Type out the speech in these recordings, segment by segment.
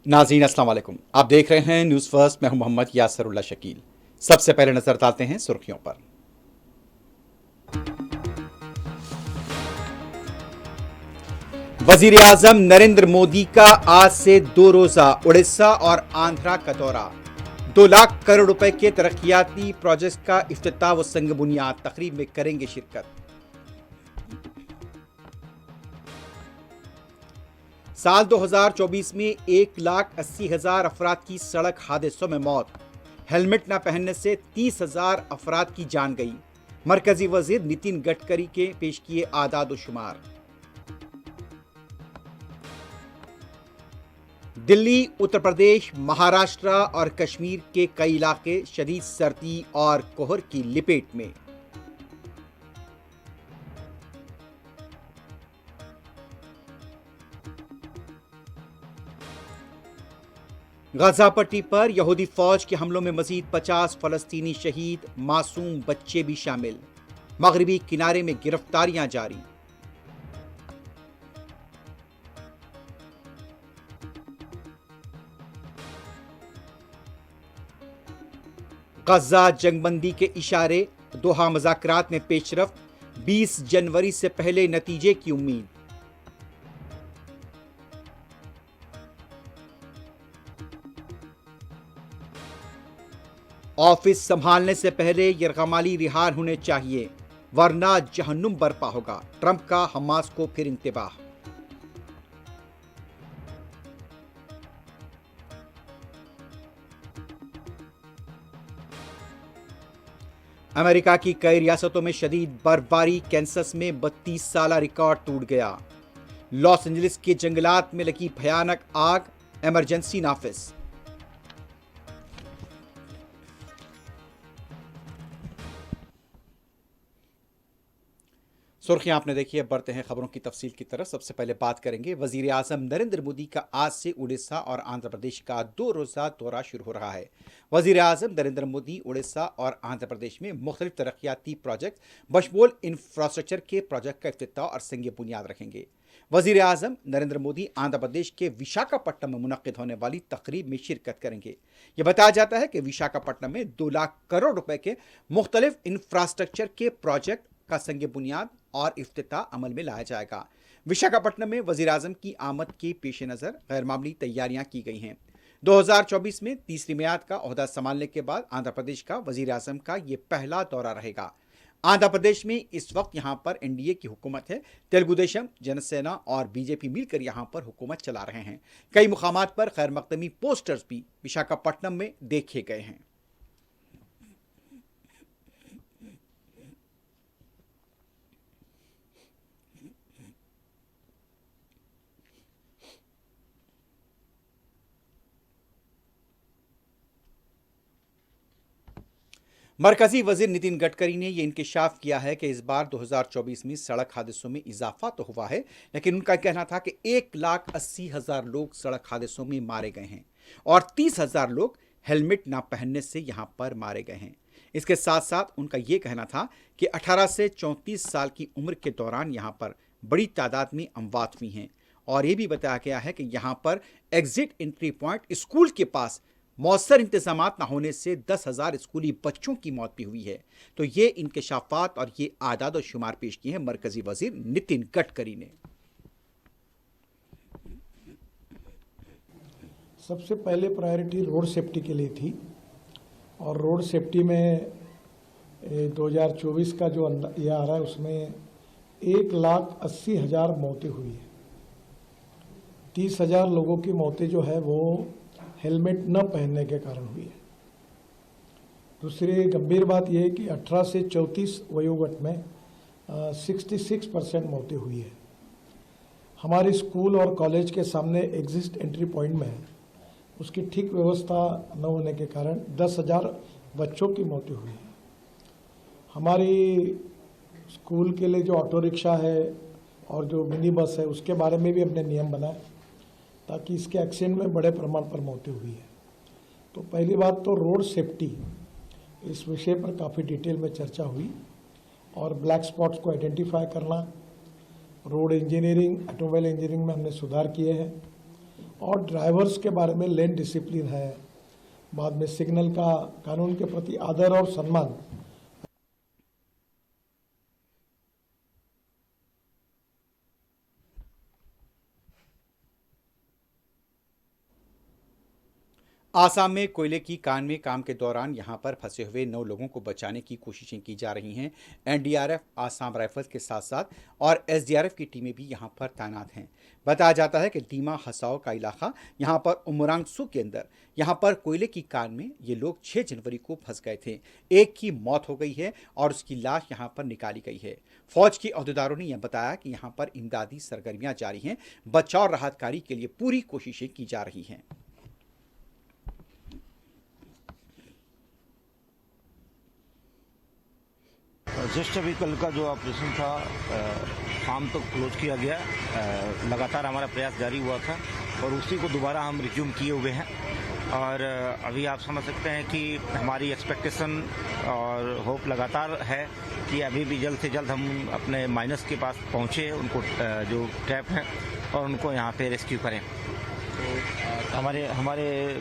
नाज़रीन अस्सलाम वालेकुम। आप देख रहे हैं न्यूज़ फर्स्ट। मैं हूं मोहम्मद यासरुल्लाह शकील। सबसे पहले नजर डालते हैं सुर्खियों पर। वजीर आजम नरेंद्र मोदी का आज से 2 रोजा उड़ीसा और आंध्रा का दौरा। 2 लाख करोड़ रुपए के तरक्याती प्रोजेक्ट का इफ्तिताह व संग बुनियाद तकरीब में करेंगे शिरकत। साल 2024 में 1,80,000 अफराद की सड़क हादसों में मौत। हेलमेट न पहनने से 30,000 अफराद की जान गई। मरकजी वजीर नितिन गडकरी के पेश किए आदाद शुमार। दिल्ली, उत्तर प्रदेश, महाराष्ट्र और कश्मीर के कई इलाके शदीद सर्दी और कोहर की लिपेट में। गाजा पट्टी पर यहूदी फौज के हमलों में मजीद 50 फलस्तीनी शहीद, मासूम बच्चे भी शामिल। मगरबी किनारे में गिरफ्तारियां जारी। गजा जंगबंदी के इशारे, दोहा मुज़ाकरात में पेशरफ्त। 20 जनवरी से पहले नतीजे की उम्मीद। ऑफिस संभालने से यरगमाली यरगमाली रिहार होने चाहिए, वरना जहन्नुम बरपा होगा। ट्रंप का हमास को फिर इंतबाह। अमेरिका की कई रियासतों में शदीद बर्फबारी। कैंसस में 32 साल रिकॉर्ड टूट गया। लॉस एंजलिस के जंगलात में लगी भयानक आग, इमरजेंसी नाफिज। सुर्खियां आपने देखी है, बढ़ते हैं खबरों की तफसील की तरफ। सबसे पहले बात करेंगे वजीर आजम नरेंद्र मोदी का आज से उड़ीसा और आंध्र प्रदेश का 2 रोजा दौरा शुरू हो रहा है। वजीर आजम नरेंद्र मोदी उड़ीसा और आंध्र प्रदेश में मुख्तलिफ तरक्याती प्रोजेक्ट बशमूल इंफ्रास्ट्रक्चर के प्रोजेक्ट का इफ्तिताह और संग बुनियाद रखेंगे। वजीर आजम नरेंद्र मोदी आंध्र प्रदेश के विशाखापट्टनम में मुनक्किद होने वाली तकरीब में शिरकत करेंगे। यह बताया जाता है कि विशाखापट्टनम में 2 लाख करोड़ रुपए के मुख्तलिफ इंफ्रास्ट्रक्चर के प्रोजेक्ट का संग बुनियाद और इफ्तिताह अमल में लाया जाएगा। विशाखापट्टनम में वजीर आजम की आमद के पेश नज़र गैर मामूली तैयारियां की गई हैं। 2024 में तीसरी मियाद का ओहदा संभालने के बाद आंध्र प्रदेश का वजीर आजम का यह पहला दौरा रहेगा। आंध्र प्रदेश में इस वक्त यहां पर एनडीए की हुकूमत है। तेलुगु देशम, जनसेना और बीजेपी मिलकर यहां पर हुकूमत चला रहे हैं। कई मुकामात पर खैर मकदमी पोस्टर्स भी विशाखापट्टनम में देखे गए हैं। मरकजी वजीर नितिन गडकरी ने यह इंकशाफ किया है कि इस बार 2024 में सड़क हादसों में इजाफा तो हुआ है, लेकिन उनका कहना था कि 1,80,000 लोग सड़क हादसों में मारे गए हैं और 30,000 लोग हेलमेट ना पहनने से यहां पर मारे गए हैं। इसके साथ साथ उनका यह कहना था कि 18 से 34 साल की उम्र के दौरान यहां पर बड़ी तादाद में अमवात हुई हैं और यह भी बताया गया है कि यहां पर एग्जिट एंट्री पॉइंट स्कूल के पास मौसर इंतजाम न होने से 10,000 स्कूली बच्चों की मौत भी हुई है। तो ये इंकशाफात और ये आदाद और शुमार पेश किए हैं मरकजी वजीर नितिन गडकरी ने। सबसे पहले प्रायोरिटी रोड सेफ्टी के लिए थी और रोड सेफ्टी में 2024 का जो यह आ रहा है उसमें 1,80,000 मौतें हुई है। 30,000 लोगों की मौतें जो है वो हेलमेट न पहनने के कारण हुई है। दूसरी गंभीर बात यह है कि 18 से 34 वयोगट में 66% मौतें हुई है। हमारे स्कूल और कॉलेज के सामने एग्जिट एंट्री पॉइंट में उसकी ठीक व्यवस्था न होने के कारण 10,000 बच्चों की मौतें हुई है। हमारी स्कूल के लिए जो ऑटो रिक्शा है और जो मिनी बस है उसके बारे में भी हमने नियम बनाए ताकि इसके एक्सीडेंट में बड़े प्रमाण पर मौतें हुई है। तो पहली बात तो रोड सेफ्टी, इस विषय पर काफ़ी डिटेल में चर्चा हुई और ब्लैक स्पॉट्स को आइडेंटिफाई करना, रोड इंजीनियरिंग, ऑटोमोबाइल इंजीनियरिंग में हमने सुधार किए हैं और ड्राइवर्स के बारे में लेन डिसिप्लिन है, बाद में सिग्नल का कानून के प्रति आदर और सम्मान। आसाम में कोयले की कान में काम के दौरान यहां पर फंसे हुए 9 लोगों को बचाने की कोशिशें की जा रही हैं। एनडीआरएफ, आसाम राइफल्स के साथ साथ और एसडीआरएफ की टीमें भी यहां पर तैनात हैं। बताया जाता है कि डीमा हसाओ का इलाका यहां पर उमरांगसू के अंदर यहां पर कोयले की कान में ये लोग 6 जनवरी को फंस गए थे। एक की मौत हो गई है और उसकी लाश यहां पर निकाली गई है। फौज के अहदेदारों ने यह बताया कि यहां पर इमदादी सरगर्मियां जारी हैं। बचाव और राहत कार्य के लिए पूरी कोशिशें की जा रही हैं। जस्ट अभी कल का जो ऑपरेशन था शाम तक क्लोज किया गया। लगातार हमारा प्रयास जारी हुआ था और उसी को दोबारा हम रिज्यूम किए हुए हैं। और अभी आप समझ सकते हैं कि हमारी एक्सपेक्टेशन और होप लगातार है कि अभी भी जल्द से जल्द हम अपने माइनस के पास पहुँचे, उनको जो ट्रैप हैं, और उनको यहाँ पे रेस्क्यू करें। हमारे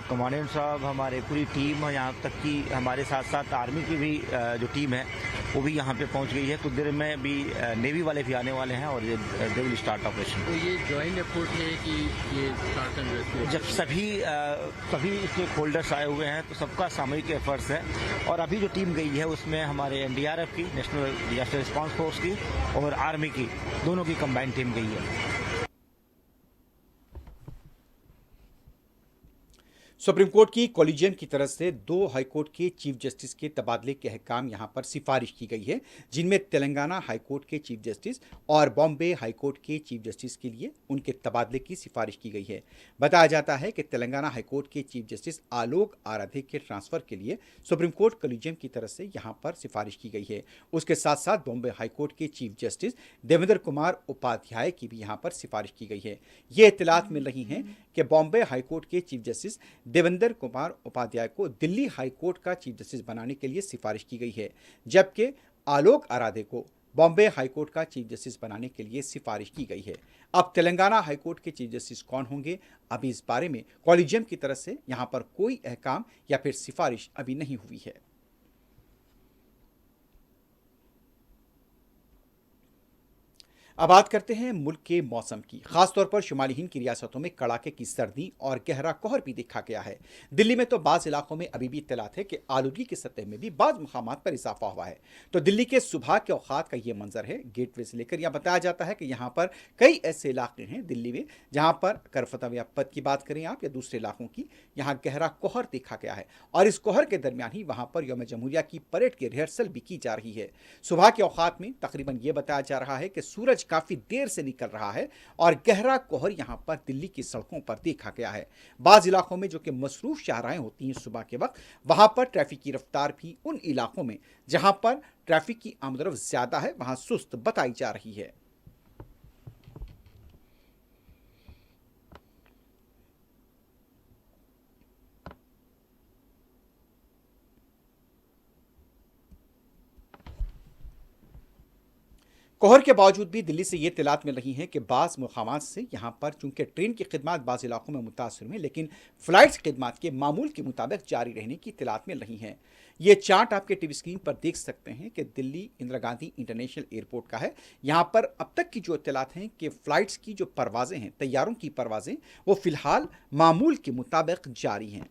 कमांडेंट साहब, हमारे पूरी टीम, यहाँ तक कि हमारे साथ साथ आर्मी की भी जो टीम है वो भी यहाँ पे पहुँच गई है। कुछ देर में भी नेवी वाले भी आने वाले हैं और दे विल स्टार्ट ऑपरेशन। तो ये जॉइंट एफर्ट है कि ये सर्च एंड रेस्क्यू? जब सभी स्टेक होल्डर्स आए हुए हैं तो सबका सामूहिक एफर्ट्स है। और अभी जो टीम गई है उसमें हमारे एनडीआरएफ की, नेशनल डिजास्टर रिस्पांस फोर्स की, और आर्मी की, दोनों की कंबाइंड टीम गई है। सुप्रीम कोर्ट की कॉलेजियम की तरफ से 2 हाईकोर्ट के चीफ जस्टिस के तबादले के अहकाम यहां पर सिफारिश की गई है, जिनमें तेलंगाना हाईकोर्ट के चीफ जस्टिस और बॉम्बे हाईकोर्ट के चीफ जस्टिस के लिए उनके तबादले की सिफारिश की गई है। बताया जाता है कि तेलंगाना हाईकोर्ट के चीफ जस्टिस आलोक आराधे के ट्रांसफर के लिए सुप्रीम कोर्ट कॉलेजियम की तरफ से यहां पर सिफारिश की गई है। उसके साथ साथ बॉम्बे हाईकोर्ट के चीफ जस्टिस देवेंद्र कुमार उपाध्याय की भी यहां पर सिफारिश की गई है। ये इत्तलात मिल रही हैं कि बॉम्बे हाईकोर्ट के चीफ जस्टिस देवेंद्र कुमार उपाध्याय को दिल्ली हाईकोर्ट का चीफ जस्टिस बनाने के लिए सिफारिश की गई है, जबकि आलोक आराधे को बॉम्बे हाईकोर्ट का चीफ जस्टिस बनाने के लिए सिफारिश की गई है। अब तेलंगाना हाईकोर्ट के चीफ जस्टिस कौन होंगे, अभी इस बारे में कॉलेजियम की तरफ से यहां पर कोई अहकाम या फिर सिफारिश अभी नहीं हुई है। अब बात करते हैं मुल्क के मौसम की। खासतौर पर शुमाली हिंद की रियासतों में कड़ाके की सर्दी और गहरा कोहर भी देखा गया है। दिल्ली में तो बाज़ इलाकों में अभी भी इत्तलात है कि आलूगी की सतह में भी बाज़ मकामात पर इजाफा हुआ है। तो दिल्ली के सुबह के औकात का ये मंजर है गेटवे से लेकर। यहाँ बताया जाता है कि यहाँ पर कई ऐसे इलाके हैं दिल्ली में जहाँ पर करफतावियापत की बात करें आप या दूसरे इलाकों की, यहाँ गहरा कोहर देखा गया है और इस कोहर के दरमियान ही वहाँ पर यौम जमहूरिया की परेड की रिहर्सल भी की जा रही है। सुबह के औकात में तकरीबन ये बताया जा रहा है कि सूरज काफी देर से निकल रहा है और गहरा कोहर यहां पर दिल्ली की सड़कों पर देखा गया है। बाज इलाकों में जो कि मसरूफ शाहराहें होती हैं सुबह के वक्त, वहां पर ट्रैफिक की रफ्तार भी उन इलाकों में जहां पर ट्रैफिक की आमदरफ्त ज्यादा है वहां सुस्त बताई जा रही है। कोहर के बावजूद भी दिल्ली से ये इत्तलात मिल रही हैं कि बाज़ मुकामात से यहाँ पर चूंकि ट्रेन की खिदमत बाज़ इलाकों में मुतासर हुई, लेकिन फ़्लाइट्स खिदमत के मामूल के मुताबिक जारी रहने की इत्तलात मिल रही हैं। ये चार्ट आपके टीवी स्क्रीन पर देख सकते हैं कि दिल्ली इंदिरा गांधी इंटरनेशनल एयरपोर्ट का है। यहाँ पर अब तक की जो इत्तलात हैं कि फ़्लाइट्स की जो परवाज़ें हैं, तैयारों की परवाज़ें, वो फ़िलहाल मामूल के मुताबिक जारी हैं।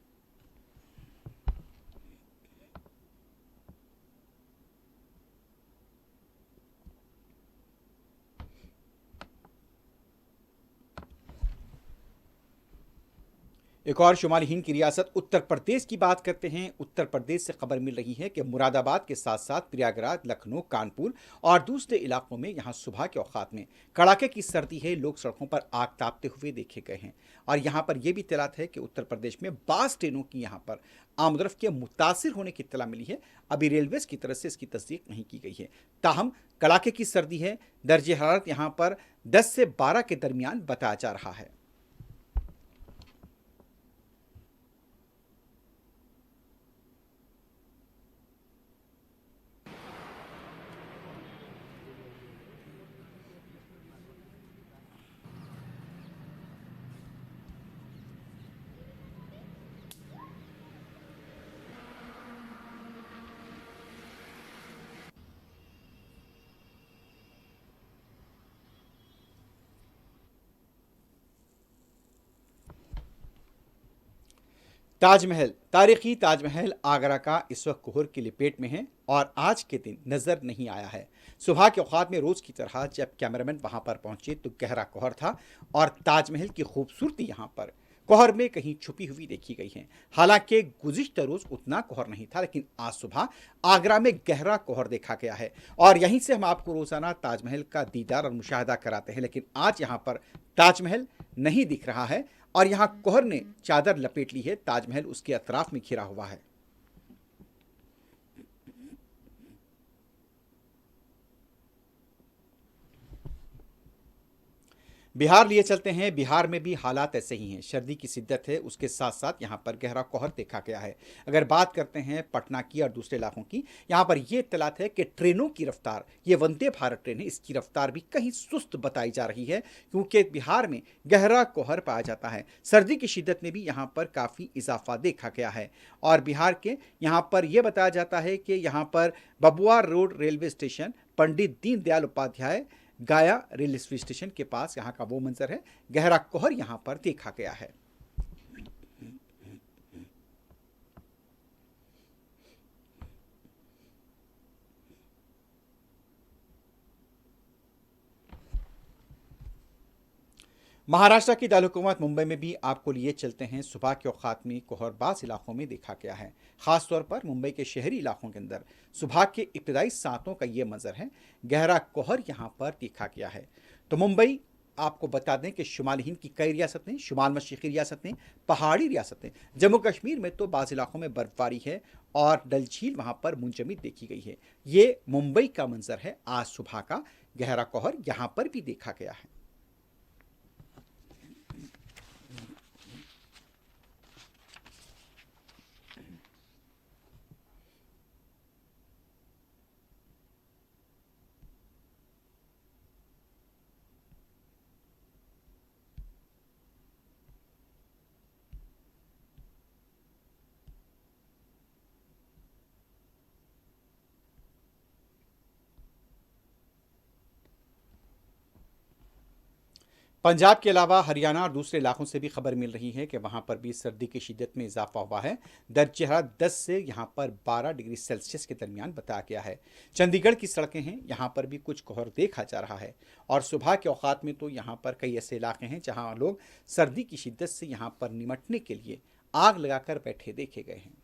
एक और शुमाली हिंद की रियासत उत्तर प्रदेश की बात करते हैं। उत्तर प्रदेश से खबर मिल रही है कि मुरादाबाद के साथ साथ प्रयागराज, लखनऊ, कानपुर और दूसरे इलाकों में यहां सुबह के औकात में कड़ाके की सर्दी है। लोग सड़कों पर आग तापते हुए देखे गए हैं और यहां पर यह भी इत्तलात है कि उत्तर प्रदेश में बास ट्रेनों की यहां पर आमदरफ्त के मुतासिर होने की इत्तला मिली है। अभी रेलवेज की तरफ से इसकी तस्दीक नहीं की गई है। ताहम कड़ाके की सर्दी है। दर्जे हरारत यहां पर 10 से 12 के दरमियान बताया जा रहा है। ताजमहल, तारीखी ताजमहल आगरा का इस वक्त कोहर की लपेट में है और आज के दिन नजर नहीं आया है। सुबह के औकात में रोज की तरह जब कैमरामैन वहां पर पहुंचे तो गहरा कोहर था और ताजमहल की खूबसूरती यहां पर कोहर में कहीं छुपी हुई देखी गई है। हालांकि गुज़िश्ता रोज उतना कोहर नहीं था, लेकिन आज सुबह आगरा में गहरा कोहर देखा गया है और यहीं से हम आपको रोजाना ताजमहल का दीदार और मुशाहिदा कराते हैं। लेकिन आज यहाँ पर ताजमहल नहीं दिख रहा है और यहाँ कोहर ने चादर लपेट ली है। ताजमहल उसके अतराफ में घिरा हुआ है। बिहार लिए चलते हैं। बिहार में भी हालात ऐसे ही हैं। सर्दी की शिद्दत है, उसके साथ साथ यहाँ पर गहरा कोहर देखा गया है। अगर बात करते हैं पटना की और दूसरे इलाकों की, यहाँ पर ये इत्तलात है कि ट्रेनों की रफ्तार, ये वंदे भारत ट्रेन है, इसकी रफ्तार भी कहीं सुस्त बताई जा रही है क्योंकि बिहार में गहरा कोहर पाया जाता है। सर्दी की शिद्दत में भी यहाँ पर काफ़ी इजाफा देखा गया है और बिहार के यहाँ पर यह बताया जाता है कि यहाँ पर बबुआ road railway station, Pandit Deendayal Upadhyay गाया रेलवे स्टेशन के पास यहाँ का वो मंजर है। गहरा कोहर यहाँ पर देखा गया है। महाराष्ट्र की दारकूमत मुंबई में भी आपको लिए चलते हैं। सुबह के औकात में कोहर बाज़ इलाकों में देखा गया है। ख़ासतौर पर मुंबई के शहरी इलाकों के अंदर सुबह के इब्तदाई सातों का ये मंजर है। गहरा कोहर यहाँ पर देखा गया है। तो मुंबई, आपको बता दें कि शुमाली हिंद की कई रियासतें, शुमाल मशरिकी रियासतें, पहाड़ी रियासतें, जम्मू कश्मीर में तो बाज़ इलाकों में बर्फबारी है और डल झील वहाँ पर मुंजमद देखी गई है। ये मुंबई का मंजर है आज सुबह का। गहरा कोहर यहाँ पर भी देखा गया है। पंजाब के अलावा हरियाणा और दूसरे इलाकों से भी खबर मिल रही है कि वहां पर भी सर्दी की शिद्दत में इजाफा हुआ है। दर्ज हरारत 10 से यहां पर 12 डिग्री सेल्सियस के दरमियान बताया गया है। चंडीगढ़ की सड़कें हैं, यहां पर भी कुछ कोहर देखा जा रहा है और सुबह के औकात में तो यहां पर कई ऐसे इलाके हैं जहां लोग सर्दी की शिद्दत से यहां पर निमटने के लिए आग लगाकर बैठे देखे गए हैं।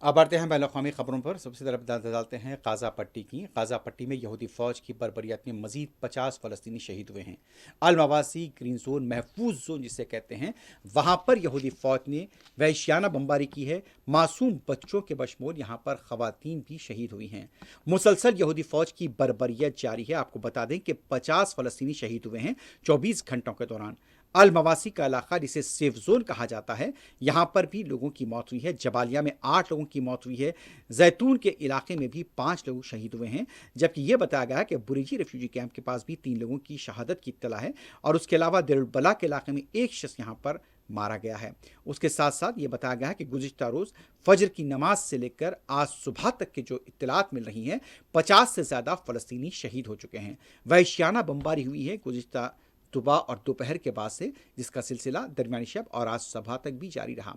अब बढ़ते हैं बैनुल-अक़वामी खबरों पर। सबसे तरफ डालते हैं गाज़ा पट्टी की। गाज़ा पट्टी में यहूदी फ़ौज की बर्बरियत में मज़ीद 50 फ़लस्तीनी शहीद हुए हैं। अल-मवासी ग्रीन जोन, महफूज जोन जिसे कहते हैं, वहाँ पर यहूदी फ़ौज ने वहशियाना बमबारी की है। मासूम बच्चों के बशमूल यहाँ पर ख़वातीन भी शहीद हुई हैं। मुसलसल यहूदी फ़ौज की बर्बरियत जारी है। आपको बता दें कि 50 फ़लस्तीनी शहीद हुए हैं 24 घंटों के दौरान। अल मवासी का इलाका जिसे सेफ जोन कहा जाता है, यहाँ पर भी लोगों की मौत हुई है। जबालिया में 8 लोगों की मौत हुई है। जैतून के इलाके में भी 5 लोग शहीद हुए हैं, जबकि यह बताया गया कि बुरेजी रेफ्यूजी कैंप के पास भी 3 लोगों की शहादत की इत्तला है और उसके अलावा देरुलबला के इलाके में 1 शख्स यहाँ पर मारा गया है। उसके साथ साथ ये बताया गया है कि गुज़िश्ता रोज़ फजर की नमाज से लेकर आज सुबह तक के जो इत्तलात मिल रही हैं, 50 से ज़्यादा फ़लस्तीनी शहीद हो चुके हैं। वहशियाना बमबारी हुई है गुज़िश्ता सुबह और दोपहर के बाद से, जिसका सिलसिला दरमियानी शब और आज सुबह तक भी जारी रहा।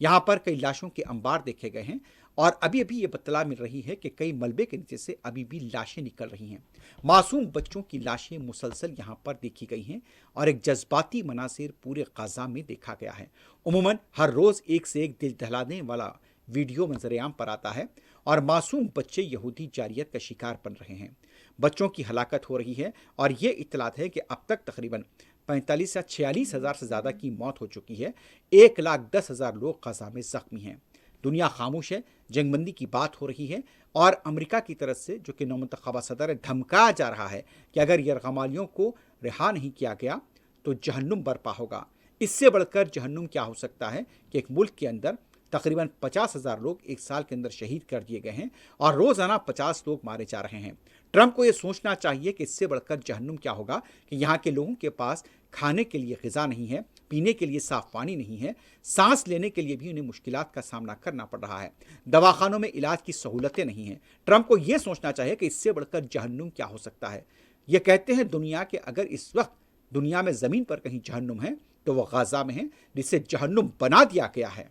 यहाँ पर कई लाशों के अंबार देखे गए हैं और अभी अभी ये बतला मिल रही है कि कई मलबे के नीचे से अभी भी लाशें निकल रही हैं। मासूम बच्चों की लाशें मुसलसल यहाँ पर देखी गई हैं और एक जज्बाती मनासिर पूरे गाज़ा में देखा गया है। उमूमन हर रोज़ एक से एक दिल दहलाने वाला वीडियो मंजरेआम पर आता है और मासूम बच्चे यहूदी जारियत का शिकार बन रहे हैं। बच्चों की हलाकत हो रही है और ये इत्तलात है कि अब तक तकरीबन 45 या 46 हज़ार से ज़्यादा की मौत हो चुकी है। 1,10,000 लोग गाज़ा में ज़ख्मी हैं। दुनिया खामोश है, जंगबंदी की बात हो रही है और अमेरिका की तरफ से, जो कि नौमुंतखबा सदर है, धमकाया जा रहा है कि अगर यरगमालियों को रिहा नहीं किया गया तो जहन्नुम बर्पा होगा। इससे बढ़कर जहन्नुम क्या हो सकता है कि एक मुल्क के अंदर तकरीबन 50,000 लोग एक साल के अंदर शहीद कर दिए गए हैं और रोजाना 50 लोग मारे जा रहे हैं। ट्रंप को यह सोचना चाहिए कि इससे बढ़कर जहन्नुम क्या होगा कि यहाँ के लोगों के पास खाने के लिए ग़िज़ा नहीं है, पीने के लिए साफ पानी नहीं है, सांस लेने के लिए भी उन्हें मुश्किलात का सामना करना पड़ रहा है, दवाखानों में इलाज की सहूलतें नहीं हैं। ट्रंप को यह सोचना चाहिए कि इससे बढ़कर जहन्नुम क्या हो सकता है। ये कहते हैं दुनिया के अगर इस वक्त दुनिया में ज़मीन पर कहीं जहन्नुम है तो वह गाज़ा में है, जिसे जहन्नुम बना दिया गया है।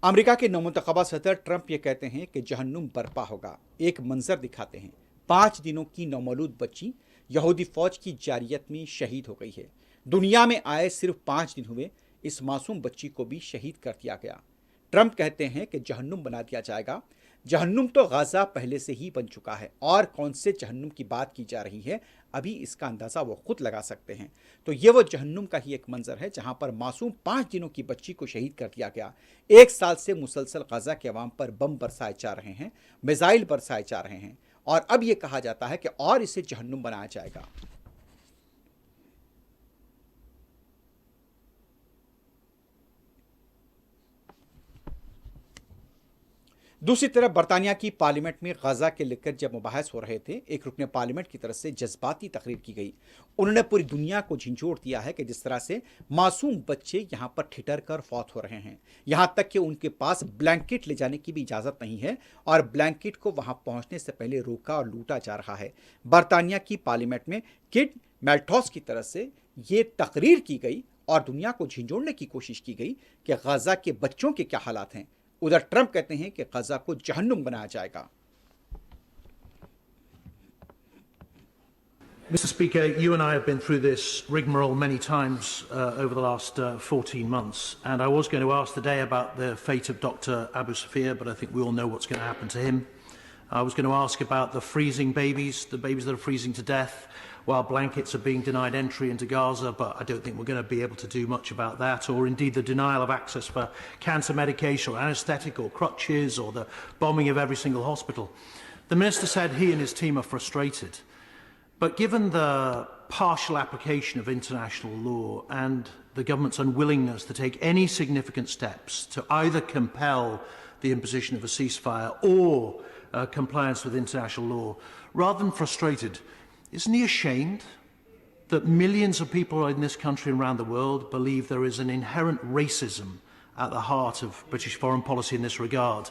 अमेरिका के नौमुंतखबा सदर ट्रंप ये कहते हैं कि जहन्नुम बर्पा होगा। एक मंजर दिखाते हैं, 5 दिनों की नौमौलूद बच्ची यहूदी फौज की जारियत में शहीद हो गई है। दुनिया में आए सिर्फ 5 दिन हुए, इस मासूम बच्ची को भी शहीद कर दिया गया। ट्रंप कहते हैं कि जहन्नुम बना दिया जाएगा। जहन्नुम तो गाज़ा पहले से ही बन चुका है और कौन से जहन्नुम की बात की जा रही है अभी इसका अंदाज़ा वो खुद लगा सकते हैं। तो ये वो जहन्नुम का ही एक मंजर है जहां पर मासूम 5 दिनों की बच्ची को शहीद कर दिया गया। 1 साल से मुसलसल गाज़ा के अवाम पर बम बरसाए जा रहे हैं, मिसाइल बरसाए जा रहे हैं और अब ये कहा जाता है कि और इसे जहन्नुम बनाया जाएगा। दूसरी तरफ बरतानिया की पार्लियामेंट में गाज़ा के लेकर जब मुबाहस हो रहे थे, एक रुकने पार्लियामेंट की तरफ से जज्बाती तकरीर की गई। उन्होंने पूरी दुनिया को झंझोड़ दिया है कि जिस तरह से मासूम बच्चे यहां पर ठिठर कर फौत हो रहे हैं, यहां तक कि उनके पास ब्लैंकेट ले जाने की भी इजाज़त नहीं है और ब्लैंकेट को वहां पहुंचने से पहले रोका और लूटा जा रहा है। बरतानिया की पार्लियामेंट में किड मेल्थॉस की तरफ से ये तकरीर की गई और दुनिया को झंझोड़ने की कोशिश की गई कि गाज़ा के बच्चों के क्या हालात हैं। उधर ट्रंप कहते हैं कि गाज़ा को जहन्नुम बनाया जाएगा। Mr. Speaker, you and I have been through this rigmarole many times over the last 14 months, and I was going to ask today about the fate of Dr. Abu Safia, but I think we all know what's going to happen to him. I was going to ask about the freezing babies, the babies that are freezing to death, while blankets are being denied entry into Gaza, but I don't think we're going to be able to do much about that, or indeed the denial of access for cancer medication or anaesthetic or crutches, or the bombing of every single hospital. The Minister said he and his team are frustrated, but given the partial application of international law and the government's unwillingness to take any significant steps to either compel the imposition of a ceasefire or compliance with international law, rather than frustrated, isn't he ashamed that millions of people in this country and around the world believe there is an inherent racism at the heart of British foreign policy in this regard,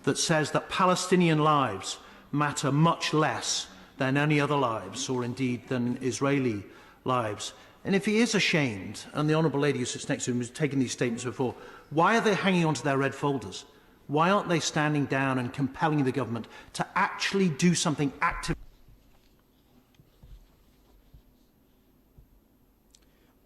that says that Palestinian lives matter much less than any other lives, or indeed than Israeli lives? And if he is ashamed, and the Honourable Lady who sits next to him has taken these statements before, why are they hanging on to their red folders? Why aren't they standing down and compelling the government to actually do something active?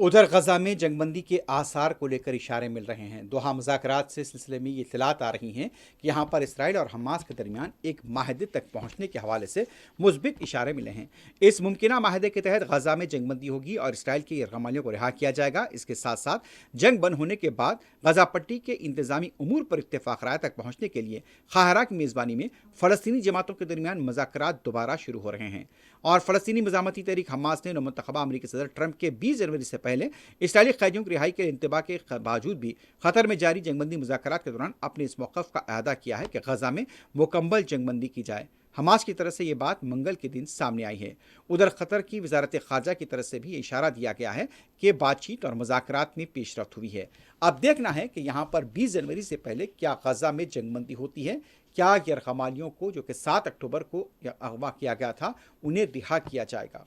उधर गजा में जंगबंदी के आसार को लेकर इशारे मिल रहे हैं। दोहा मुज़ाकरात से सिलसिले में ये इत्तलात आ रही हैं कि यहाँ पर इसराइल और हमास के दरमियान एक माहदे तक पहुँचने के हवाले से मुस्बित इशारे मिले हैं। इस मुमकिना माहदे के तहत गजा में जंगबंदी होगी और इसराइल के यरगमालियों को रिहा किया जाएगा। इसके साथ साथ जंग बंद होने के बाद गजा पट्टी के इंतजामी उमूर पर इत्तेफाक राय तक पहुँचने के लिए काहिरा की मेज़बानी में फ़लस्तीनी जमातों के दरमियान मुज़ाकरात दोबारा शुरू हो रहे हैं और फ़लस्तीनी मज़ामती तहरीक हमास ने नौमुंतखबा अमरीकी सदर ट्रंप के 20 जनवरी से पहले इसराइली कैदियों की रिहाई के इंतबा के बावजूद भी खतर में जारी जंगबंदी मुज़ाकरात के दौरान अपने इस मौक़िफ़ का अहदा किया है कि गजा में मुकम्मल जंगबंदी की जाए। हमास की तरफ से ये बात मंगल के दिन सामने आई है। उधर कतर की वजारत ख़ारजा की तरफ से भी इशारा दिया गया है कि बातचीत और मुज़ाकरात में पेशरफ्त हुई है। अब देखना है कि यहाँ पर 20 जनवरी से पहले क्या गजा में जंगबंदी होती है, क्या यरगमालियों को जो कि 7 अक्टूबर को अगवा किया गया था उन्हें रिहा किया जाएगा।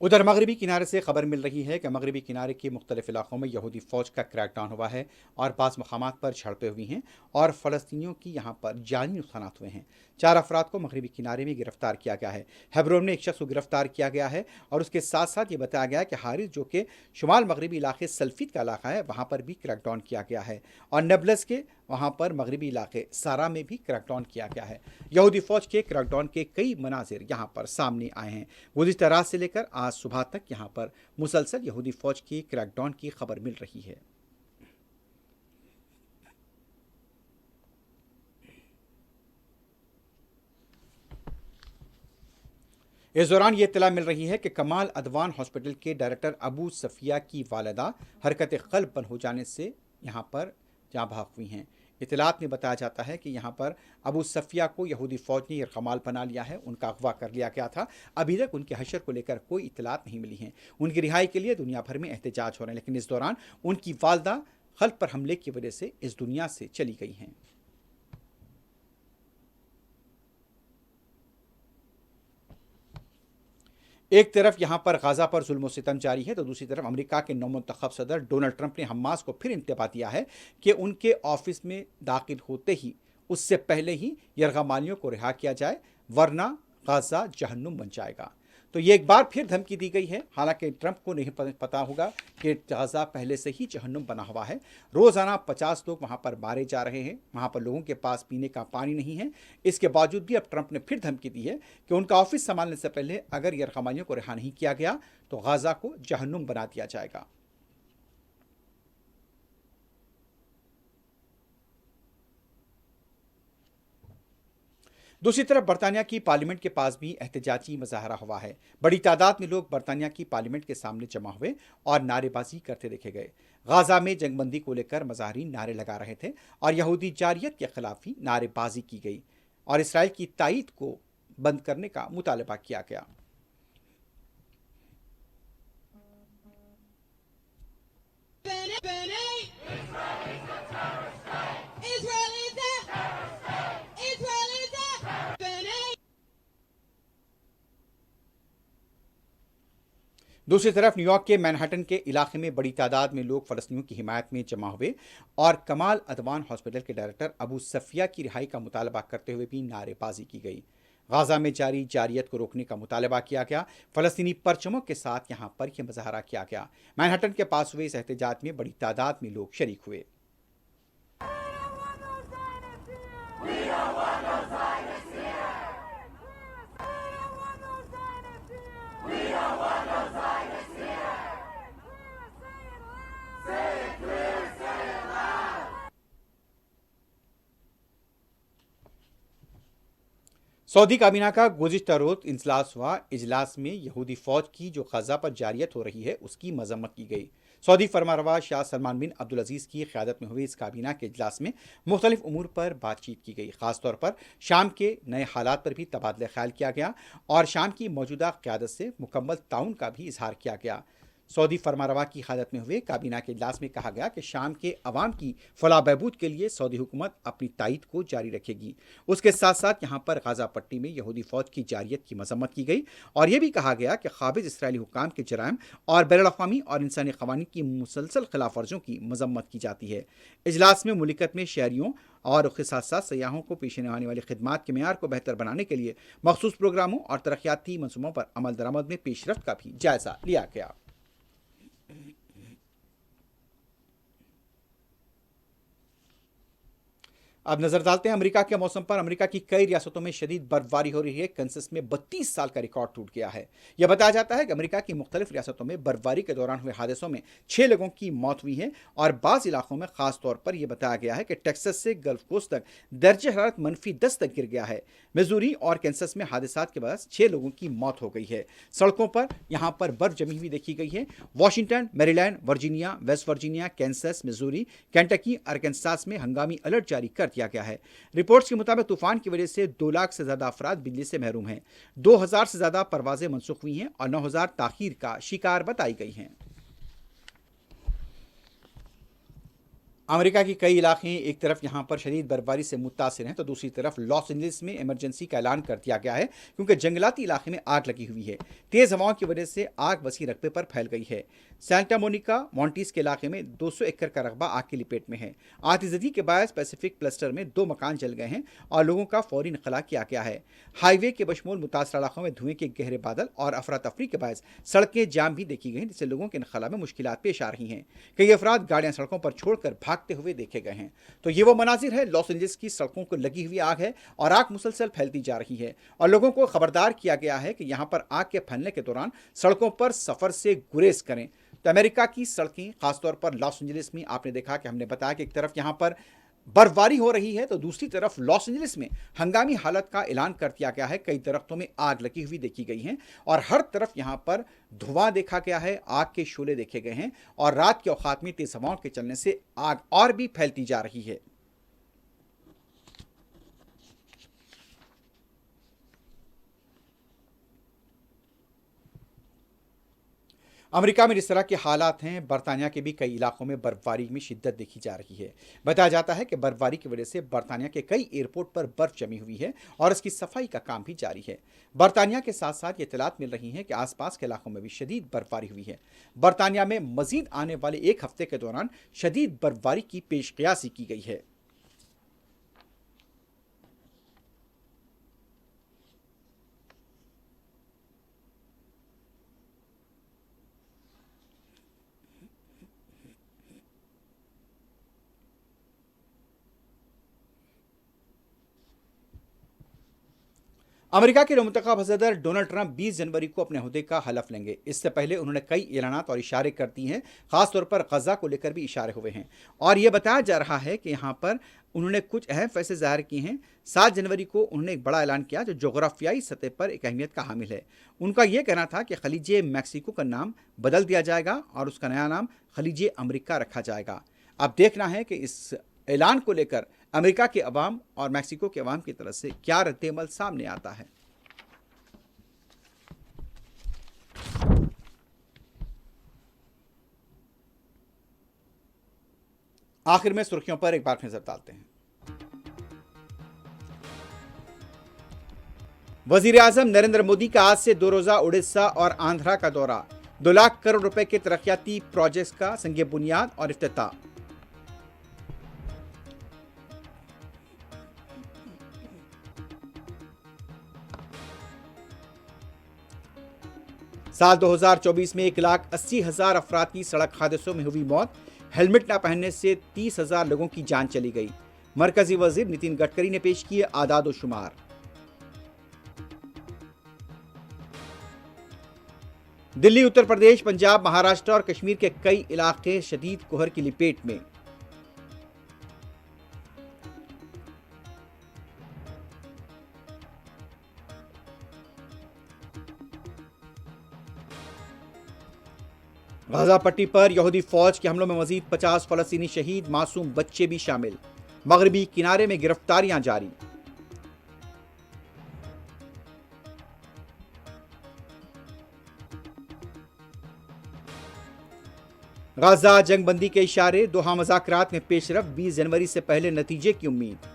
उधर मगरबी किनारे से खबर मिल रही है कि मगरबी किनारे के मुख्तलिफ इलाकों में यहूदी फ़ौज का क्रैकडाउन हुआ है और बाज़ मकामात पर झड़पें हुई हैं और फ़लस्तीनियों की यहाँ पर जानी नुकसानात हुए हैं। 4 अफराद को मगरबी किनारे में गिरफ्तार किया गया है। हेब्रोन में एक शख्स को गिरफ्तार किया गया है और उसके साथ साथ ये बताया गया कि हारिस, जो कि शुमाल मगरबी इलाके सल्फीद का इलाका है, वहाँ पर भी क्रैकडाउन किया गया है और नेबलस के वहाँ पर मगरबी इलाके सारा में भी क्रैकडाउन किया गया है। यहूदी फ़ौज के क्रैकडाउन के कई मनाजिर यहाँ पर सामने आए हैं। गुज़िश्ता रात से लेकर आज सुबह तक यहाँ पर मुसलसल यहूदी फ़ौज के क्रैकडाउन की खबर मिल रही है। इस दौरान ये इत्तला मिल रही है कि कमाल अदवान हॉस्पिटल के डायरेक्टर अबू सफिया की वालिदा हरकत क़ल्ब बंद हो जाने से यहाँ पर जाँ भाग हुई हैं। इतलात में बताया जाता है कि यहाँ पर अबू सफिया को यहूदी फ़ौज ने यरगमाल बना लिया है, उनका अगवा कर लिया गया था। अभी तक उनके हशर को लेकर कोई इतलात नहीं मिली हैं। उनकी रिहाई के लिए दुनिया भर में एहतजाज हो रहे हैं, लेकिन इस दौरान उनकी वालदा क़ल्ब पर हमले की वजह से इस दुनिया से चली गई हैं। एक तरफ यहाँ पर गाज़ा पर जुल्म सितम जारी है तो दूसरी तरफ अमेरिका के नौमुंतखब सदर डोनाल्ड ट्रंप ने हमास को फिर इंतबा दिया है कि उनके ऑफिस में दाखिल होते ही उससे पहले ही यरगमालियों को रिहा किया जाए, वरना गाज़ा जहन्नुम बन जाएगा। तो ये एक बार फिर धमकी दी गई है। हालांकि ट्रंप को नहीं पता होगा कि गाज़ा पहले से ही जहन्नुम बना हुआ है। रोज़ाना 50 लोग वहाँ पर मारे जा रहे हैं, वहाँ पर लोगों के पास पीने का पानी नहीं है। इसके बावजूद भी अब ट्रंप ने फिर धमकी दी है कि उनका ऑफिस संभालने से पहले अगर यरगमालियों को रिहा नहीं किया गया तो गाज़ा को जहन्नुम बना दिया जाएगा। दूसरी तरफ बरतानिया की पार्लियामेंट के पास भी एहतजाजी मुजाहरा हुआ है। बड़ी तादाद में लोग बरतानिया की पार्लियामेंट के सामने जमा हुए और नारेबाजी करते देखे गए। गाज़ा में जंगबंदी को लेकर मुजाहरीन नारे लगा रहे थे और यहूदी जारियत के खिलाफ भी नारेबाजी की गई और इसराइल की ताईद को बंद करने का मुतालबा किया गया। दूसरी तरफ न्यूयॉर्क के मैनहट्टन के इलाके में बड़ी तादाद में लोग फ़लस्तीनियों की हिमायत में जमा हुए और कमाल अदवान हॉस्पिटल के डायरेक्टर अबू सफिया की रिहाई का मुतालबा करते हुए भी नारेबाजी की गई। गाज़ा में जारी जारियत को रोकने का मुतालबा किया गया। फ़लस्तीनी परचमों के साथ यहाँ पर यह मुजाहरा किया गया। मैनहट्टन के पास हुए इस एहतजाज में बड़ी तादाद में लोग शरीक हुए। सऊदी काबीना का गुज़िश्ता रोज़ इजलास हुआ। इजलास में यहूदी फ़ौज की जो गाज़ा पर जारियत हो रही है उसकी मजम्मत की गई। सऊदी फरमारवा शाह सलमान बिन अब्दुल अजीज़ की क़यादत में हुए इस काबीना के इजलास में मुख्तलिफ उमूर पर बातचीत की गई। ख़ासतौर पर शाम के नए हालात पर भी तबादला ख्याल किया गया और शाम की मौजूदा क़यादत से मुकम्मल ताउन का भी इजहार किया गया। सऊदी फरमारवा की क़यादत में हुए काबीना के इजलास में कहा गया कि शाम के अवाम की फलाह बहबूद के लिए सऊदी हुकूमत अपनी ताईद को जारी रखेगी। उसके साथ साथ यहाँ पर गाज़ा पट्टी में यहूदी फ़ौज की जारियत की मजम्मत की गई और यह भी कहा गया कि क़ाबिज़ इसराइली हुकाम के जराइम और बैनुल-अक़वामी और इंसानी क़वानीन की मुसलसल खिलाफ वर्जियों की मजम्मत की जाती है। इजलास में मुल्कियत में शहरियों और उसके साथ साथ सयाहों को पेश आने वाली खिदमात के मेयार को बेहतर बनाने के लिए मखसूस प्रोग्रामों और तरक्याती मनसूबों पर अमल दरामद में पेशरफ्त का भी जायज़ा लिया गया। अब नजर डालते हैं अमेरिका के मौसम पर। अमेरिका की कई रियासतों में शदीद बर्फबारी हो रही है। कैंसस में 32 साल का रिकॉर्ड टूट गया है। यह बताया जाता है कि अमेरिका की मुख्तलिफ रियासतों में बर्फबारी के दौरान हुए हादसों में 6 लोगों की मौत हुई है और बाज़ इलाकों में खास तौर पर यह बताया गया है कि टेक्सास से गल्फ कोस्ट तक दर्ज हरारत -10 तक गिर गया है। मिजूरी और कैंसस में हादसात के बाद 6 लोगों की मौत हो गई है। सड़कों पर यहाँ पर बर्फ जमी हुई देखी गई है। Washington, Maryland, Virginia, West Virginia, Kansas, Missouri, Kentucky, Arkansas में हंगामी अलर्ट जारी कर दिया गया है। रिपोर्ट्स के मुताबिक तूफान की वजह से 2 लाख से ज्यादा अफराद बिजली से महरूम हैं। 2000 से ज्यादा परवाजें मनसूख हुई हैं और 9000 ताखीर का शिकार बताई गई हैं। अमेरिका के कई इलाके एक तरफ यहां पर शदीद बर्फबारी से मुतासिर हैं तो दूसरी तरफ लॉस एंजलिस में इमरजेंसी का ऐलान कर दिया गया है क्योंकि जंगलाती इलाके में आग लगी हुई है। तेज हवाओं की वजह से आग वसी रकबे पर फैल गई है। सेंटा मोनिका मॉन्टीज के इलाके में 200 एकड़ का रकबा आग की लपेट में है। आतिशबाजी के बाद पैसिफिक क्लस्टर में 2 मकान जल गए हैं और लोगों का फौरी इंखला किया गया है। हाईवे के बशमूल मुतासर इलाकों में धुएं के गहरे बादल और अफरा तफरी के बायस सड़कें जाम भी देखी गई जिससे लोगों के इंखला में मुश्किलात पेश आ रही हैं। कई अफराद गाड़ियां सड़कों पर छोड़कर भागते हुए देखे गए हैं। तो ये वो मनाजिर है, लॉस एंजलिस की सड़कों को लगी हुई आग है और आग मुसलसल फैलती जा रही है और लोगों को खबरदार किया गया है कि यहां पर आग के फैलने के दौरान सड़कों पर सफर से गुरेज करें। तो अमेरिका की सड़कें खासतौर पर लॉस एंजलिस में आपने देखा कि हमने बताया कि एक तरफ यहां पर बर्फबारी हो रही है तो दूसरी तरफ लॉस एंजलिस में हंगामी हालत का ऐलान कर दिया गया है। कई दरख्तों में आग लगी हुई देखी गई है और हर तरफ यहां पर धुआं देखा गया है, आग के शोले देखे गए हैं और रात के औकात में तेज हवाओं के चलने से आग और भी फैलती जा रही है। अमेरिका में जिस तरह के हालात हैं, बरतानिया के भी कई इलाकों में बर्फबारी में शिद्दत देखी जा रही है। बताया जाता है कि बर्फबारी की वजह से बरतानिया के कई एयरपोर्ट पर बर्फ जमी हुई है और इसकी सफाई का काम भी जारी है। बरतानिया के साथ साथ ये इत्तलात मिल रही हैं कि आसपास के इलाकों में भी शदीद बर्फबारी हुई है। बरतानिया में मजीद आने वाले 1 हफ्ते के दौरान शदीद बर्फबारी की पेशकयासी की गई है। अमेरिका के मुंतखब सदर डोनाल्ड ट्रंप 20 जनवरी को अपने ओहदे का हलफ लेंगे। इससे पहले उन्होंने कई ऐलानात और इशारे कर दी हैं, खासतौर पर गजा को लेकर भी इशारे हुए हैं और यह बताया जा रहा है कि यहां पर उन्होंने कुछ अहम फैसले जाहिर किए हैं। 7 जनवरी को उन्होंने एक बड़ा ऐलान किया जो जोग्राफियाई सतह पर एक अहमियत का हामिल है। उनका यह कहना था कि खलीजे मैक्सिको का नाम बदल दिया जाएगा और उसका नया नाम खलीजे अमेरिका रखा जाएगा। अब देखना है कि इस ऐलान को लेकर अमेरिका के अवाम और मैक्सिको के अवाम की तरफ से क्या रद्देअमल सामने आता है। आखिर में सुर्खियों पर एक बार नजर डालते हैं। वजीर आजम नरेंद्र मोदी का आज से 2 रोजा उड़ीसा और आंध्रा का दौरा। 2 लाख करोड़ रुपए के तरक्याती प्रोजेक्ट्स का संग बुनियाद और इफ्तिताह। साल 2024 में 1,80,000 अफराद की सड़क हादसों में हुई मौत। हेलमेट न पहनने से 30,000 लोगों की जान चली गई। मरकजी वजीर नितिन गडकरी ने पेश किए आदाद व शुमार। दिल्ली, उत्तर प्रदेश, पंजाब, महाराष्ट्र और कश्मीर के कई इलाके शदीद कोहर की लपेट में। गाजा पट्टी पर यहूदी फौज के हमलों में मजीद 50 फलस्तीनी शहीद, मासूम बच्चे भी शामिल। मगरबी किनारे में गिरफ्तारियां जारी। गाजा जंगबंदी के इशारे, दोहा मुज़ाकरात में पेशरफ, 20 जनवरी से पहले नतीजे की उम्मीद।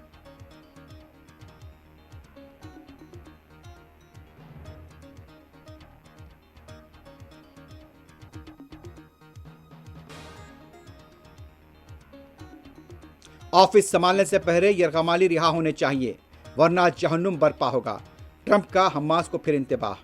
ऑफिस संभालने से पहले यरगमाली रिहा होने चाहिए वरना जहन्नुम बरपा होगा। ट्रंप का हमास को फिर इंतबाह।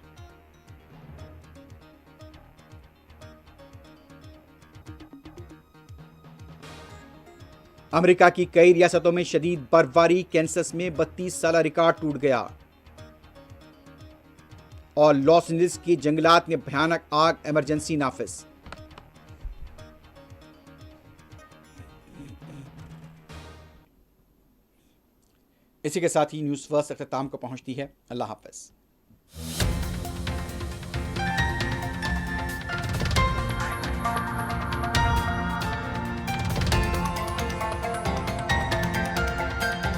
अमेरिका की कई रियासतों में शदीद बर्फबारी, कैंसस में 32 साल रिकॉर्ड टूट गया और लॉस एंजलिस की जंगलात में भयानक आग, इमरजेंसी नाफिज। इसी के साथ ही न्यूज़ फर्स्ट अख्ताम को पहुंचती है। अल्लाह हाफ़िज़।